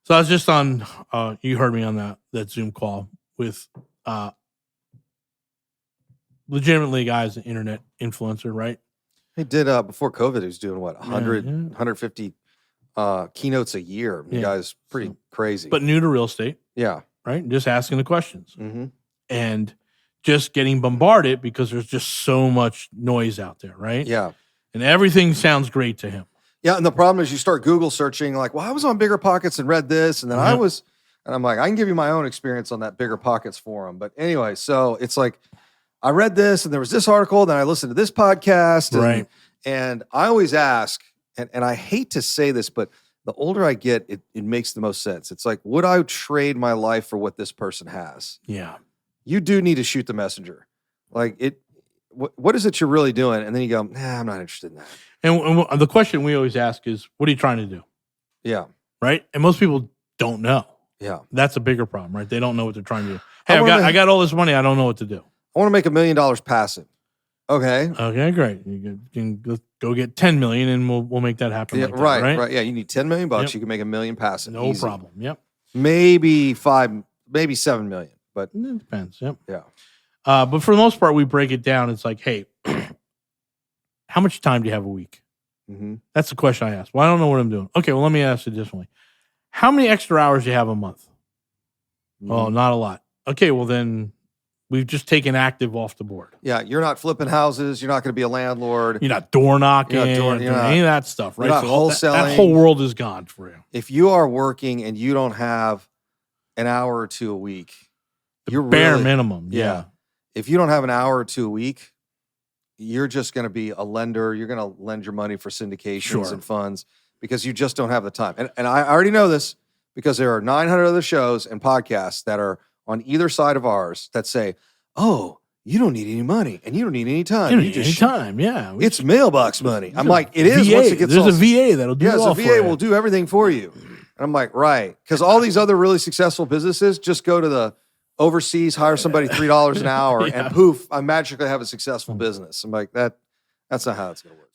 So I was just on, you heard me on that Zoom call with legitimately guys, an internet influencer, right? He did, before COVID, he was doing what, 100, 150 keynotes a year. You guys, pretty crazy. But new to real estate. Yeah. Right? Just asking the questions. Mm-hmm. And just getting bombarded because there's just so much noise out there, right? Yeah. And everything sounds great to him. Yeah, and the problem is you start Google searching like, well, I was on Bigger Pockets and read this, and then I was, and I'm like, I can give you my own experience on that Bigger Pockets forum. But anyway, so it's like, I read this, and there was this article, then I listened to this podcast, and, right? And I always ask, and I hate to say this, but the older I get, it makes the most sense. It's like, would I trade my life for what this person has? Yeah. You do need to shoot the messenger. Like, what is it you're really doing? And then you go, nah, I'm not interested in that. And the question we always ask is, what are you trying to do? Yeah. Right? And most people don't know. Yeah. That's a bigger problem, right? They don't know what they're trying to do. Hey, I got all this money. I don't know what to do. I want to make $1 million passive. Okay. Okay, great. You can go get 10 million and we'll make that happen. Yeah, like that, right. Yeah, you need 10 million bucks. You can make $1 million passive. No problem. Yep. Maybe 7 million, but it depends. Yep. Yeah. But for the most part, we break it down. It's like, hey, how much time do you have a week? Mm-hmm. That's the question I ask. Well, I don't know what I'm doing. Okay, well, let me ask it differently. How many extra hours do you have a month? Mm-hmm. Oh, not a lot. Okay, well, then we've just taken active off the board. Yeah, you're not flipping houses. You're not going to be a landlord. You're not door knocking. You're not any of that stuff, right? You're not wholesaling. That whole world is gone for you. If you are working and you don't have an hour or two a week, you're bare minimum. Yeah. If you don't have an hour or two a week, you're just going to be a lender. You're going to lend your money for syndications and funds because you just don't have the time. And I already know this because there are 900 other shows and podcasts that are on either side of ours that say, oh, you don't need any money and you don't need any time. You don't need any time. Yeah. It's mailbox money. I'm like, it is. Once it gets There's a VA that'll do it all for you. a VA will do everything for you. And I'm like, right. Because all these other really successful businesses just go to the overseas, hire somebody $3 an hour, and poof, I magically have a successful business. I'm like, that's not how it's going to work.